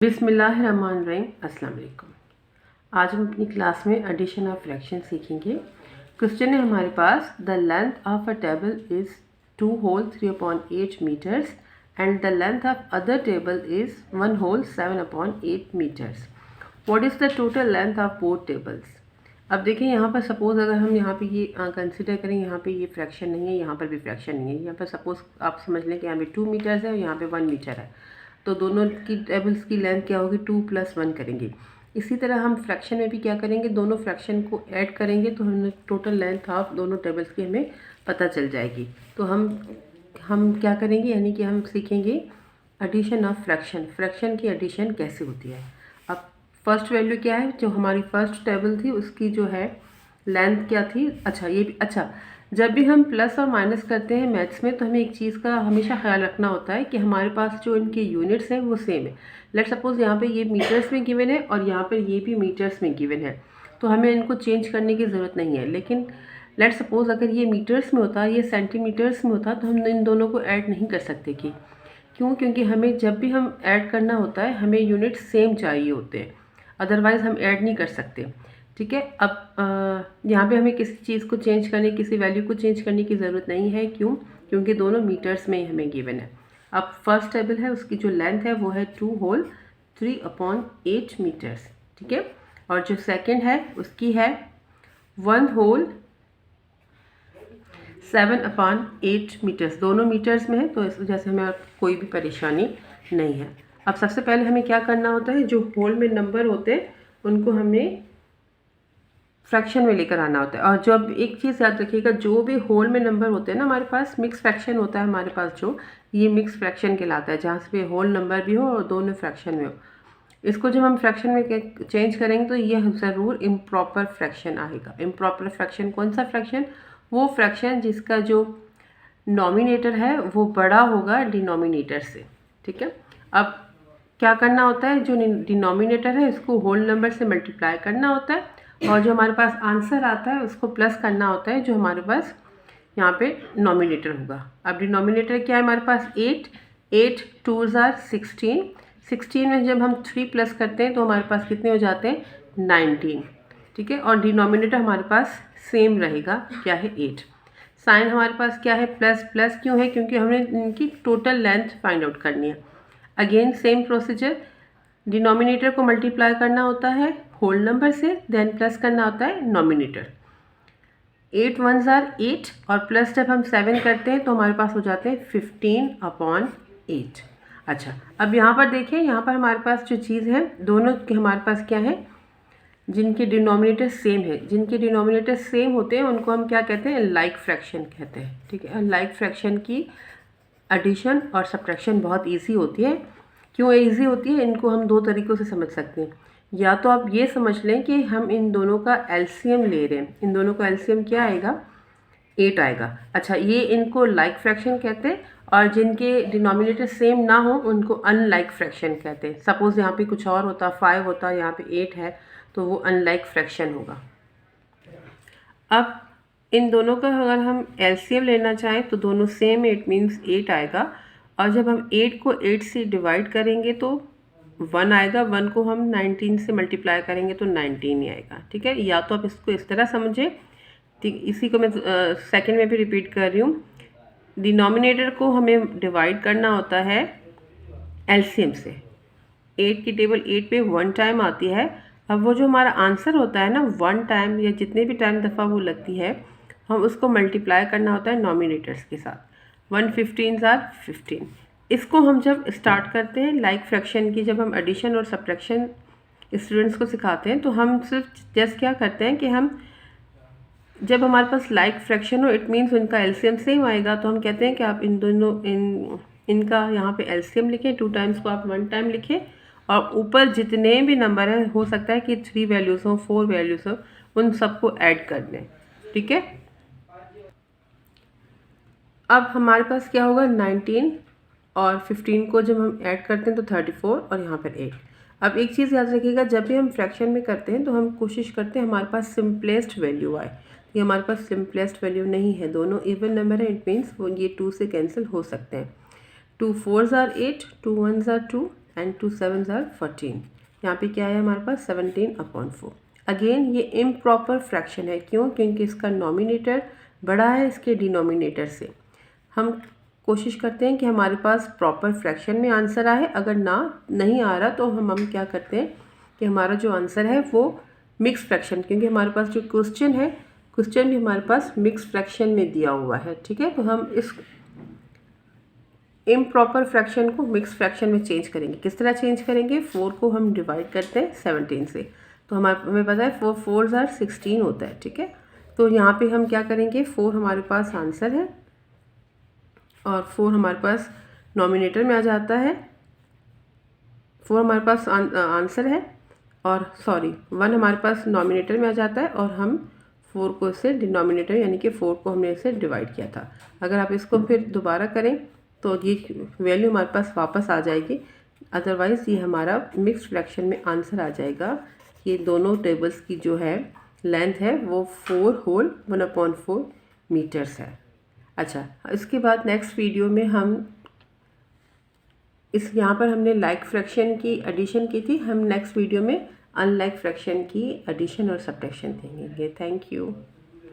बिस्मिल्लाहिर्रहमानिर्रहीम। अस्सलाम वालेकुम। आज हम अपनी क्लास में एडिशन ऑफ फ्रैक्शन सीखेंगे। क्वेश्चन है हमारे पास, the length of a table is 2 whole 3/8 metres and the length of other table is 1 whole 7/8 metres. What is the total length of both tables. अब देखिए यहाँ पर सपोज़ अगर हम यहाँ पे ये कंसिडर करें, यहाँ पे ये फ्रैक्शन नहीं है, यहाँ पर भी फ्रैक्शन नहीं है। यहाँ पर सपोज़ आप समझ लें कि यहाँ पे 2 मीटर्स है और यहाँ पे 1 मीटर है, तो दोनों की टेबल्स की लेंथ क्या होगी, 2 + 1 करेंगे। इसी तरह हम फ्रैक्शन में भी क्या करेंगे, दोनों फ्रैक्शन को ऐड करेंगे तो हमें टोटल लेंथ ऑफ दोनों टेबल्स की हमें पता चल जाएगी। तो हम क्या करेंगे, यानी कि हम सीखेंगे एडिशन ऑफ फ्रैक्शन। फ्रैक्शन की एडिशन कैसे होती है। अब फर्स्ट वैल्यू क्या है, जो हमारी फर्स्ट टेबल थी उसकी जो है लेंथ क्या थी। जब भी हम प्लस और माइनस करते हैं मैथ्स में, तो हमें एक चीज़ का हमेशा ख्याल रखना होता है कि हमारे पास जो इनके यूनिट्स हैं वो सेम है। लेट सपोज़ यहाँ पे ये मीटर्स में गिवन है और यहाँ पे ये भी मीटर्स में गिवन है, तो हमें इनको चेंज करने की ज़रूरत नहीं है। लेकिन लेट सपोज़ अगर ये मीटर्स में होता, ये सेंटीमीटर्स में होता, तो हम इन दोनों को ऐड नहीं कर सकते। क्योंकि हमें जब भी हम ऐड करना होता है हमें यूनिट सेम चाहिए होते हैं, अदरवाइज़ हम ऐड नहीं कर सकते। ठीक है। अब यहाँ पे हमें किसी चीज़ को चेंज करने, किसी वैल्यू को चेंज करने की ज़रूरत नहीं है। क्योंकि दोनों मीटर्स में हमें गिवन है। अब फर्स्ट टेबल है, उसकी जो लेंथ है वो है 2 होल 3/8 मीटर्स। ठीक है। और जो सेकंड है उसकी है 1 होल 7/8 मीटर्स। दोनों मीटर्स में है, तो इस वजह से हमें कोई भी परेशानी नहीं है। अब सबसे पहले हमें क्या करना होता है, जो होल में नंबर होते हैं उनको हमें फ्रैक्शन में लेकर आना होता है। और जब एक चीज़ याद रखिएगा, जो भी होल में नंबर होते हैं ना, हमारे पास मिक्स फ्रैक्शन होता है। हमारे पास जो ये मिक्स फ्रैक्शन कहलाता है, जहाँ से होल नंबर भी हो और दोनों फ्रैक्शन में हो। इसको जब हम फ्रैक्शन में चेंज करेंगे तो ये ज़रूर इम्प्रॉपर फ्रैक्शन आएगा। इम्प्रॉपर फ्रैक्शन कौन सा फ्रैक्शन, वो फ्रैक्शन जिसका जो नॉमिनेटर है वो बड़ा होगा डिनोमिनेटर से। ठीक है। अब क्या करना होता है, जो डिनोमिनेटर है इसको होल नंबर से मल्टीप्लाई करना होता है और जो हमारे पास आंसर आता है उसको प्लस करना होता है जो हमारे पास यहाँ पे नॉमिनेटर होगा। अब डिनोमिनेटर क्या है हमारे पास 8 2s are 16 में जब हम 3 प्लस करते हैं तो हमारे पास कितने हो जाते हैं, 19। ठीक है। और डिनोमिनेटर हमारे पास सेम रहेगा, क्या है 8। साइन हमारे पास क्या है, प्लस। प्लस क्यों है, क्योंकि हमें इनकी टोटल लेंथ फाइंड आउट करनी है। अगेन सेम प्रोसीजर, डिनोमिनेटर को मल्टीप्लाई करना होता है होल नंबर से, देन प्लस करना होता है नॉमिनेटर। 8 1s are 8 और प्लस जब हम 7 करते हैं तो हमारे पास हो जाते हैं 15/8। अच्छा, अब यहाँ पर देखिए, यहाँ पर हमारे पास जो चीज़ है, दोनों के हमारे पास क्या है, जिनके डिनोमिनेटर सेम है। जिनके डिनोमिनेटर सेम होते हैं उनको हम क्या कहते हैं, लाइक फ्रैक्शन कहते हैं। ठीक है। लाइक फ्रैक्शन की एडिशन और सब्ट्रैक्शन बहुत ईजी होती है। क्यों ईजी होती है, इनको हम 2 तरीक़ों से समझ सकते हैं। या तो आप ये समझ लें कि हम इन दोनों का एलसीएम ले रहे हैं, इन दोनों का एलसीएम क्या आएगा, 8 आएगा। अच्छा, ये इनको लाइक फ्रैक्शन कहते हैं और जिनके डिनोमिनेटर सेम ना हो उनको अनलाइक फ्रैक्शन कहते हैं। सपोज़ यहाँ पे कुछ और होता, 5 होता, यहाँ पे 8 है, तो वो अनलाइक फ्रैक्शन होगा। अब इन दोनों का अगर हम एलसीएम लेना चाहें तो दोनों सेम है, इट मीन्स 8 आएगा। और जब हम 8 को 8 से डिवाइड करेंगे तो 1 आएगा। 1 को हम 19 से मल्टीप्लाई करेंगे तो 19 ही आएगा। ठीक है। या तो आप इसको इस तरह समझें, इसी को मैं सेकंड में भी रिपीट कर रही हूँ। डिनोमिनेटर को हमें डिवाइड करना होता है एलसीएम से। 8 की टेबल 8 पे 1 टाइम आती है। अब वो जो हमारा आंसर होता है ना, 1 टाइम या जितने भी टाइम दफ़ा वो लगती है, हम उसको मल्टीप्लाई करना होता है नॉमिनेटर्स के साथ। 1 15s are 15। इसको हम जब स्टार्ट करते हैं लाइक फ्रैक्शन की, जब हम एडिशन और सब्ट्रैक्शन स्टूडेंट्स को सिखाते हैं, तो हम सिर्फ जस्ट क्या करते हैं कि हम जब हमारे पास लाइक फ्रैक्शन हो, इट मीन्स उनका एलसीएम सेम आएगा, तो हम कहते हैं कि आप इनका यहाँ पे एलसीएम लिखें। 2 टाइम्स को आप 1 टाइम लिखें और ऊपर जितने भी नंबर है, हो सकता है कि 3 वैल्यूज़ हो, 4 वैल्यूज़ हो, उन सबको ऐड कर दें। ठीक है। अब हमारे पास क्या होगा, 19 और 15 को जब हम ऐड करते हैं तो 34 और यहाँ पर 8। अब एक चीज़ याद रखिएगा, जब भी हम फ्रैक्शन में करते हैं तो हम कोशिश करते हैं हमारे पास सिंपलेस्ट वैल्यू आए। ये हमारे पास सिंपलेस्ट वैल्यू नहीं है, दोनों इवन नंबर है, इट मीन्स वो ये 2 से कैंसिल हो सकते हैं। 2 4s are 8, 2 1s are 2 and 2 7s are 14। यहाँ पे क्या है हमारे पास 17/4। अगेन ये इम्प्रॉपर फ्रैक्शन है, क्यों? क्योंकि इसका नॉमिनेटर बड़ा है इसके डिनोमिनेटर से। हम कोशिश करते हैं कि हमारे पास प्रॉपर फ्रैक्शन में आंसर आए। अगर नहीं आ रहा तो हम क्या करते हैं कि हमारा जो आंसर है वो मिक्स फ्रैक्शन, क्योंकि हमारे पास जो क्वेश्चन है, क्वेश्चन भी हमारे पास मिक्स फ्रैक्शन में दिया हुआ है, ठीक है। तो हम इस इम्प्रॉपर फ्रैक्शन को मिक्स फ्रैक्शन में चेंज करेंगे। किस तरह चेंज करेंगे? 4 को हम डिवाइड करते हैं 17 से, तो हमें पता है 4 4s आर 16 होता है, ठीक है। तो यहाँ पे हम क्या करेंगे, 4 हमारे पास आंसर है और 4 हमारे पास नॉमिनेटर में आ जाता है। 4 हमारे पास आंसर है और 1 हमारे पास नॉमिनेटर में आ जाता है और हम 4 को इससे डिनोमिनेटर यानी कि 4 को हमने इससे डिवाइड किया था। अगर आप इसको फिर दोबारा करें तो ये वैल्यू हमारे पास वापस आ जाएगी। अदरवाइज़ ये हमारा मिक्स फ्रैक्शन में आंसर आ जाएगा। ये दोनों टेबल्स की जो है लेंथ है वो 4 होल 1/4 मीटर्स है। अच्छा, इसके बाद नेक्स्ट वीडियो में हम यहाँ पर हमने लाइक फ्रैक्शन की एडिशन की थी, हम नेक्स्ट वीडियो में अनलाइक फ्रैक्शन की एडिशन और सब्ट्रैक्शन देंगे। Thank you.